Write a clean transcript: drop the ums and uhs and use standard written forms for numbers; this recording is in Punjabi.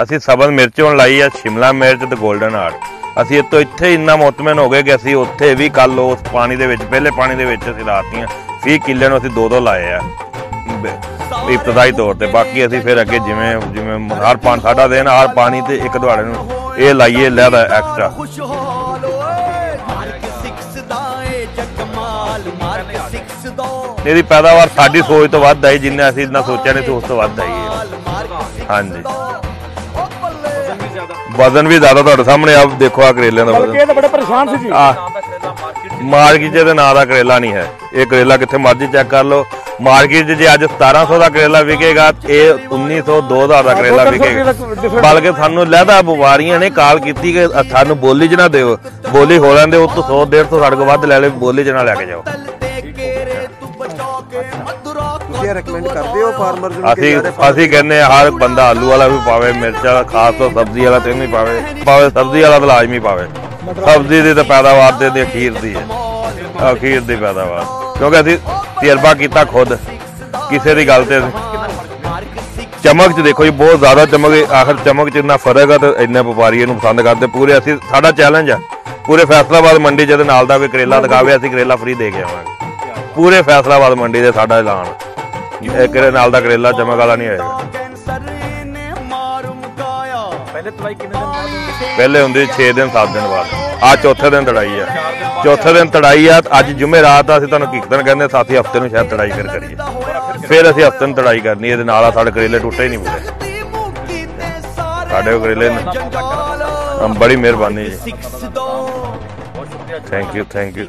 ਅਸੀਂ ਸਬਜ਼ ਮਿਰਚ ਹੁਣ ਲਾਈ ਆ, ਸ਼ਿਮਲਾ ਮਿਰਚ ਤੇ 골ਡਨ ਹਾਰਟ। ਅਸੀਂ ਇਤੋਂ ਇੱਥੇ ਇੰਨਾ ਮੁਤਮਿਨ ਹੋ ਗਏ ਕਿ ਅਸੀਂ ਉੱਥੇ ਵੀ ਕੱਲ ਉਸ ਪਾਣੀ ਦੇ ਵਿੱਚ, ਪਹਿਲੇ ਪਾਣੀ ਦੇ ਵਿੱਚ ਅਸੀਂ ਲਾਤੀਆਂ 20 ਕਿੱਲੇ ਨੂੰ ਅਸੀਂ 2-2 ਲਾਏ ਆ ਇਬਤਦਾਈ ਤੌਰ ਤੇ। ਬਾਕੀ ਅਸੀਂ ਫਿਰ ਅੱਗੇ ਜਿਵੇਂ ਜਿਵੇਂ ਹਰ ਪਾਣੀ ਸਾਡਾ ਦਿਨ ਹਰ ਪਾਣੀ ਤੇ ਇੱਕ ਦੁਆੜੇ ਨੂੰ ਇਹ ਲਾਈਏ ਲਹਿਦਾ ਐਕਸਟਰਾ। ਇਹਦੀ ਪੈਦਾਵਾਰ ਸਾਡੀ ਸੋਚ ਤੋਂ ਵੱਧ ਆਈ, ਜਿੰਨੇ ਅਸੀਂ ਇੰਨਾ ਸੋਚਿਆ ਨਹੀਂ ਸੀ ਉਸ ਤੋਂ ਵੱਧ ਆਈ। ਹਾਂਜੀ ਵਜ਼ਨ ਵੀ ਜ਼ਿਆਦਾ ਤੁਹਾਡੇ ਸਾਹਮਣੇ ਆਪ ਦੇਖੋ ਆ ਕਰੇਲਿਆਂ ਦਾ ਵਜ਼ਨ। ਬੜੇ ਪਰੇਸ਼ਾਨ ਸੀ ਜੀ। ਮਾਰਕੀਟ ਦੇ ਨਾਂ ਦਾ ਕਰੇਲਾ ਨਹੀਂ ਹੈ ਇਹ। ਕਰੇਲਾ ਕਿੱਥੇ ਮਰਜ਼ੀ ਚੈੱਕ ਕਰ ਲਓ ਮਾਰਕੀਟ 'ਚ। ਜੇ ਅੱਜ 1700 ਦਾ ਕਰੇਲਾ ਵਿਕੇਗਾ ਇਹ 1900 2000 ਦਾ ਕਰੇਲਾ ਵਿਕੇਗਾ। ਬਲਕਿ ਸਾਨੂੰ ਲਹਿਦਾ ਵਪਾਰੀਆਂ ਨੇ ਕਾਲ ਕੀਤੀ ਕਿ ਸਾਨੂੰ ਬੋਲੀ 'ਚ ਨਾ ਦਿਓ, ਬੋਲੀ ਹੋ ਲੈਂਦੇ ਉਹ ਤੋਂ 100-150 ਸਾਡੇ ਕੋਲ ਵੱਧ ਲੈ ਲਿਓ, ਬੋਲੀ 'ਚ ਨਾ ਲੈ ਕੇ ਜਾਓ। ਅਸੀਂ ਕਹਿੰਦੇ ਹਰ ਬੰਦਾ ਆਲੂ ਵਾਲਾ ਵੀ ਪਾਵੇ, ਮਿਰਚ ਵਾਲਾ, ਖਾਸ ਤੋਂ ਸਬਜ਼ੀ ਵਾਲਾ ਤੇ ਨਹੀਂ ਪਾਵੇ, ਸਬਜ਼ੀ ਵਾਲਾ ਤਾਂ ਲਾਜ਼ਮੀ ਪਾਵੇ। ਸਬਜ਼ੀ ਦੀ ਤਾਂ ਪੈਦਾਵਾਰ ਤੇ ਅਖੀਰ ਦੀ ਹੈ, ਅਖੀਰ ਦੀ ਪੈਦਾਵਾਰ, ਕਿਉਂਕਿ ਅਸੀਂ ਤਜਰਬਾ ਕੀਤਾ ਖੁਦ ਕਿਸੇ ਦੀ ਗੱਲ ਤੇ। ਚਮਕ 'ਚ ਦੇਖੋ ਜੀ ਬਹੁਤ ਜ਼ਿਆਦਾ ਚਮਕ, ਆਖਰ ਚਮਕ 'ਚ ਇੰਨਾ ਫਰਕ ਆ ਤੇ ਇੰਨੇ ਵਪਾਰੀ ਇਹਨੂੰ ਪਸੰਦ ਕਰਦੇ ਪੂਰੇ। ਅਸੀਂ ਸਾਡਾ ਚੈਲੰਜ ਆ ਪੂਰੇ ਫੈਸਲਾਬਾਦ ਮੰਡੀ 'ਚ ਨਾਲ ਦਾ ਕੋਈ ਕਰੇਲਾ ਦਿਖਾਵੇ ਅਸੀਂ ਕਰੇਲਾ ਫ੍ਰੀ ਦੇ ਕੇ ਆਵਾਂਗੇ। ਪੂਰੇ ਫੈਸਲਾਬਾਦ ਮੰਡੀ ਦੇ ਸਾਡਾ ਐਲਾਨ, ਇਹ ਨਾਲ ਦਾ ਕਰੇਲਾ ਚਮਕ ਵਾਲਾ ਨਹੀਂ ਹੋਏਗਾ। ਪਹਿਲੇ ਹੁੰਦੀ 6 ਦਿਨ 7 ਦਿਨ ਬਾਅਦ, ਆ ਚੌਥੇ ਦਿਨ ਤੜਾਈ ਆ, ਚੌਥੇ ਦਿਨ ਤੜਾਈ ਆ। ਅੱਜ ਜੁਮੇਰਾਤ ਆ, ਅਸੀਂ ਤੁਹਾਨੂੰ ਹਕੀਕਤਨ ਕਹਿੰਦੇ ਸਾਥੀ ਹਫਤੇ ਨੂੰ ਸ਼ਾਇਦ ਤੜਾਈ ਫਿਰ ਕਰੀਏ, ਫਿਰ ਅਸੀਂ ਹਫਤੇ ਨੂੰ ਤੜਾਈ ਕਰਨੀ। ਇਹਦੇ ਨਾਲ ਆ ਸਾਡੇ ਕਰੇਲੇ ਟੁੱਟੇ ਹੀ ਨਹੀਂ ਪੂਰੇ, ਸਾਡੇ ਕਰੇਲੇ ਬੜੀ ਮਿਹਰਬਾਨੀ ਜੀ। Thank you.